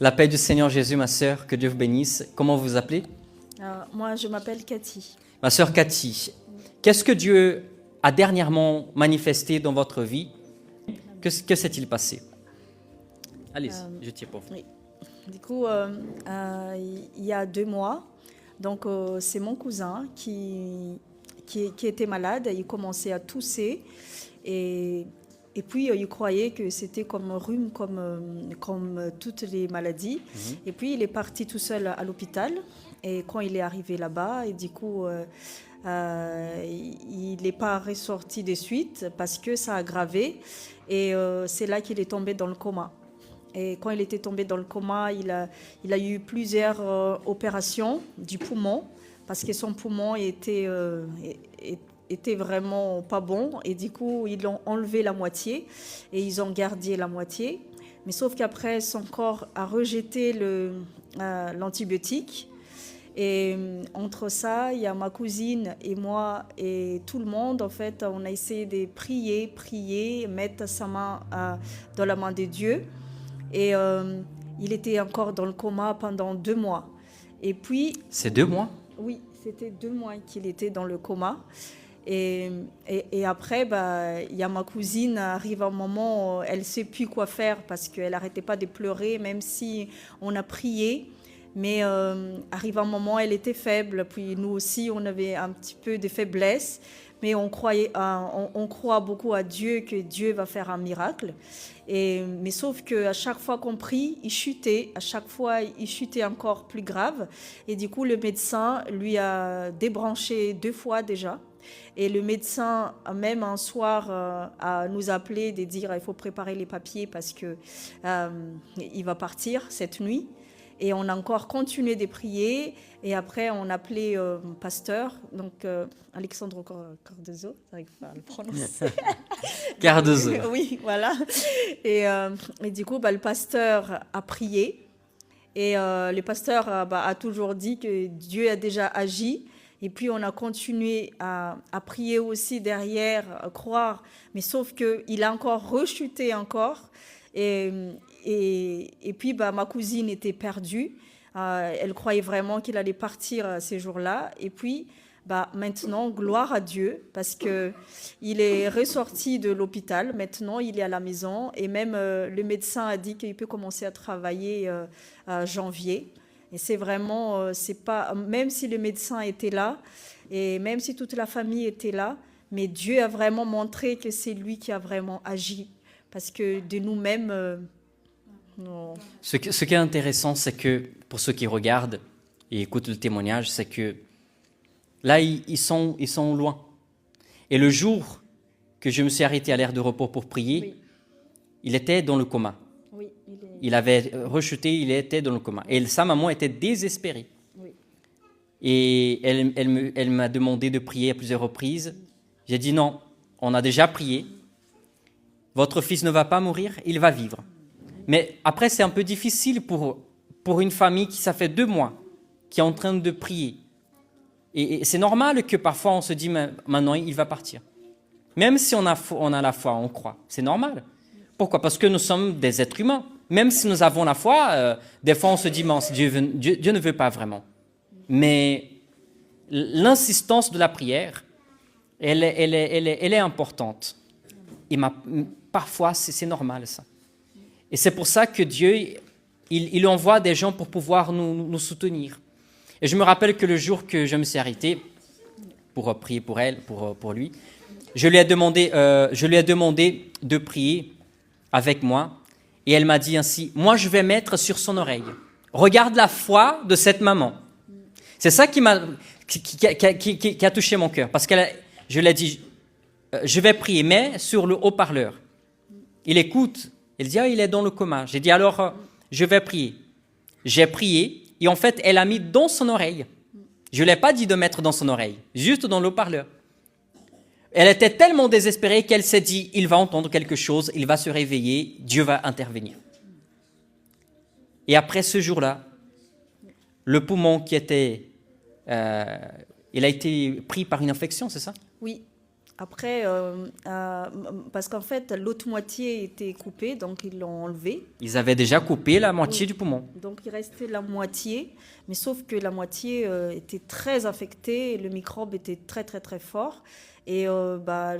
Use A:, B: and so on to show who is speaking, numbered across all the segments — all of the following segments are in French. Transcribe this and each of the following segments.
A: La paix du Seigneur Jésus, ma sœur, que Dieu vous bénisse. Comment vous vous appelez?
B: Moi, je m'appelle Cathy.
A: Ma sœur Cathy, qu'est-ce que Dieu a dernièrement manifesté dans votre vie? Que s'est-il passé? Allez-y, je tire pour vous.
B: Oui. Du coup, il y a 2 mois, donc c'est mon cousin qui était malade. Il commençait à tousser et puis il croyait que c'était comme un rhume, comme toutes les maladies. Et puis il est parti tout seul à l'hôpital. Et quand il est arrivé là-bas, et du coup, il n'est pas ressorti de suite parce que ça a aggravé. Et c'est là qu'il est tombé dans le coma. Et quand il était tombé dans le coma, il a eu plusieurs opérations du poumon parce que son poumon était vraiment pas bon. Et du coup, ils l'ont enlevé la moitié et ils ont gardé la moitié. Mais sauf qu'après, son corps a rejeté l'antibiotique. Et entre ça, il y a ma cousine et moi et tout le monde, en fait, on a essayé de prier, mettre sa main dans la main de Dieu. Et il était encore dans le coma pendant 2 mois. Et puis...
A: C'est 2 mois?
B: Oui, c'était 2 mois qu'il était dans le coma. Et après, il y a ma cousine, arrive un moment où elle ne sait plus quoi faire parce qu'elle n'arrêtait pas de pleurer, même si on a prié. Mais arrive un moment, elle était faible. Puis nous aussi, on avait un petit peu de faiblesse. Mais on croit beaucoup à Dieu, que Dieu va faire un miracle. Mais sauf qu'à chaque fois qu'on prie, il chutait. À chaque fois, il chutait encore plus grave. Et du coup, le médecin lui a débranché 2 fois déjà. Et le médecin, même un soir, a nous appelé de dire il faut préparer les papiers parce que il va partir cette nuit. Et on a encore continué de prier. Et après, on a appelé pasteur, donc Alexandre Cardozo, j'arrive pas à le prononcer.
A: Cardozo.
B: Oui, voilà. Et du coup, le pasteur a prié. Et le pasteur a toujours dit que Dieu a déjà agi. Et puis, on a continué à prier aussi derrière, à croire. Mais sauf qu'il a encore rechuté encore. Et puis, ma cousine était perdue. Elle croyait vraiment qu'il allait partir ces jours-là. Et puis, maintenant, gloire à Dieu, parce qu'il est ressorti de l'hôpital. Maintenant, il est à la maison. Et même le médecin a dit qu'il peut commencer à travailler en janvier. Et c'est vraiment, c'est pas, même si le médecin était là, et même si toute la famille était là, mais Dieu a vraiment montré que c'est lui qui a vraiment agi. Parce que de nous-mêmes, non.
A: Ce qui est intéressant, c'est que pour ceux qui regardent et écoutent le témoignage, c'est que là, ils sont loin. Et le jour que je me suis arrêté à l'aire de repos pour prier, oui, il était dans le coma.
B: Oui,
A: il avait rechuté, il était dans le coma. Et sa maman était désespérée.
B: Oui.
A: Et elle m'a demandé de prier à plusieurs reprises. J'ai dit non, on a déjà prié. Votre fils ne va pas mourir, il va vivre. Mais après, c'est un peu difficile pour une famille qui, ça fait 2 mois, qui est en train de prier. Et c'est normal que parfois on se dit, maintenant, il va partir. Même si on a la foi, on croit. C'est normal. Pourquoi? Parce que nous sommes des êtres humains. Même si nous avons la foi, des fois on se dit, Dieu ne veut pas vraiment. Mais l'insistance de la prière, elle est importante. Et parfois, c'est normal ça. Et c'est pour ça que Dieu, il envoie des gens pour pouvoir nous soutenir. Et je me rappelle que le jour que je me suis arrêté pour prier pour elle, pour lui, je lui ai demandé de prier avec moi. Et elle m'a dit ainsi, moi je vais mettre sur son oreille. Regarde la foi de cette maman. C'est ça qui a touché mon cœur. Parce que je lui ai dit, je vais prier, mais sur le haut-parleur. Il écoute. Il dit, il est dans le coma. J'ai dit, alors, je vais prier. J'ai prié, et en fait, elle a mis dans son oreille. Je ne lui ai pas dit de mettre dans son oreille, juste dans le haut-parleur. Elle était tellement désespérée qu'elle s'est dit, il va entendre quelque chose, il va se réveiller, Dieu va intervenir. Et après ce jour-là, le poumon qui était... il a été pris par une infection, c'est ça?
B: Oui. Après, parce qu'en fait, l'autre moitié était coupée, donc ils l'ont enlevée.
A: Ils avaient déjà coupé la moitié
B: Oui.
A: du poumon.
B: Donc il restait la moitié, mais sauf que la moitié était très affectée, et le microbe était très très très fort. Et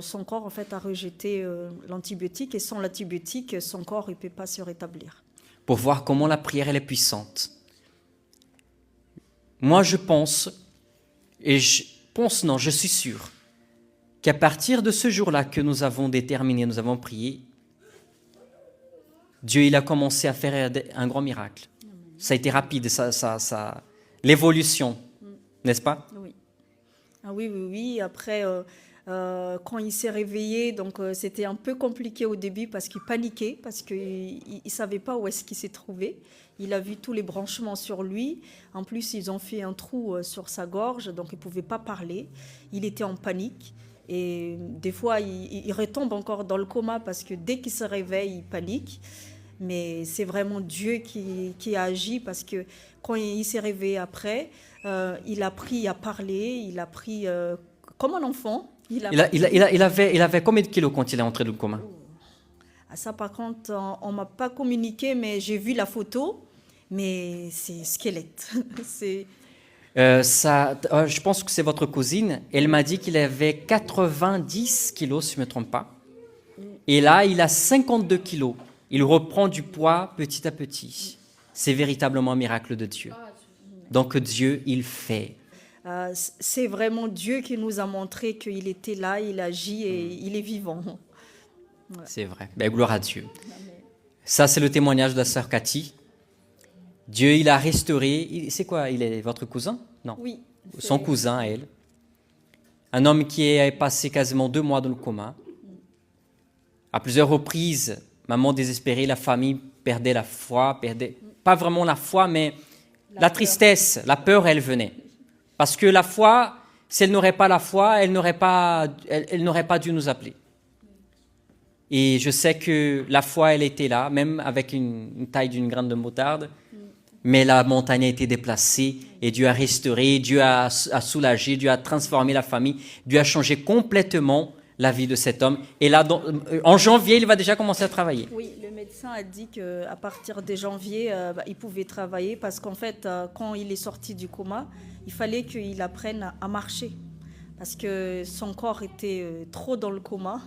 B: son corps en fait a rejeté l'antibiotique, et sans l'antibiotique, son corps ne peut pas se rétablir.
A: Pour voir comment la prière elle est puissante. Moi, je pense, je suis sûr, qu'à partir de ce jour-là que nous avons déterminé, nous avons prié, Dieu il a commencé à faire un grand miracle. Ça a été rapide, l'évolution, n'est-ce pas?
B: Oui. Ah oui, oui, oui. Après, quand il s'est réveillé, donc c'était un peu compliqué au début parce qu'il paniquait, parce qu'il ne savait pas où est-ce qu'il s'est trouvé. Il a vu tous les branchements sur lui. En plus, ils ont fait un trou sur sa gorge, donc il ne pouvait pas parler. Il était en panique. Et des fois, il retombe encore dans le coma parce que dès qu'il se réveille, il panique. Mais c'est vraiment Dieu qui a agi parce que quand il s'est réveillé après, il a appris à parler, il a appris comme un enfant.
A: Il avait combien de kilos quand il est entré dans le coma?
B: Ah, ça, par contre, on ne m'a pas communiqué, mais j'ai vu la photo, mais c'est squelette. C'est...
A: Je pense que c'est votre cousine. Elle m'a dit qu'il avait 90 kilos, si je ne me trompe pas. Et là, il a 52 kilos. Il reprend du poids petit à petit. C'est véritablement un miracle de Dieu. Donc Dieu, il fait.
B: C'est vraiment Dieu qui nous a montré qu'il était là, il agit et il est vivant.
A: Ouais. C'est vrai. Ben, gloire à Dieu. Ça, c'est le témoignage de la sœur Cathy. Dieu, il a restauré. C'est quoi? Il est votre cousin? Non.
B: Oui.
A: Son cousin, elle. Un homme qui est passé quasiment 2 mois dans le coma. À plusieurs reprises, maman désespérée, la famille perdait la foi, pas vraiment la foi, mais la tristesse, la peur, elle venait. Parce que la foi, si elle n'aurait pas la foi, elle n'aurait pas dû nous appeler. Et je sais que la foi, elle était là, même avec une taille d'une graine de moutarde. Mais la montagne a été déplacée et Dieu a restauré, Dieu a soulagé, Dieu a transformé la famille, Dieu a changé complètement la vie de cet homme. Et là, en janvier, il va déjà commencer à travailler.
B: Oui, le médecin a dit qu'à partir de janvier, il pouvait travailler parce qu'en fait, quand il est sorti du coma, il fallait qu'il apprenne à marcher parce que son corps était trop dans le coma.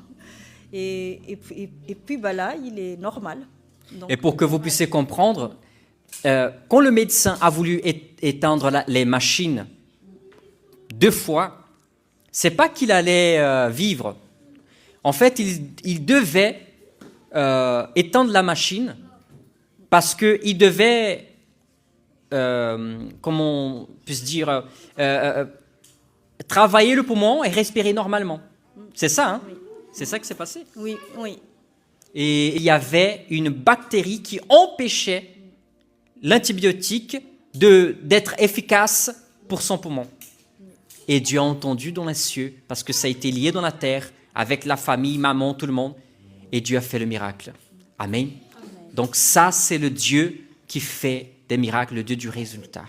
B: Et puis là, il est normal. Donc,
A: et pour que vous puissiez comprendre, quand le médecin a voulu éteindre les machines 2 fois, c'est pas qu'il allait vivre. En fait, il devait éteindre la machine parce qu'il devait, comment on peut se dire, travailler le poumon et respirer normalement. C'est ça, hein?
B: Oui.
A: C'est ça qui s'est passé.
B: Oui, oui.
A: Et il y avait une bactérie qui empêchait l'antibiotique d'être efficace pour son poumon. Et Dieu a entendu dans les cieux, parce que ça a été lié dans la terre, avec la famille, maman, tout le monde. Et Dieu a fait le miracle. Amen. Donc ça, c'est le Dieu qui fait des miracles, le Dieu du résultat.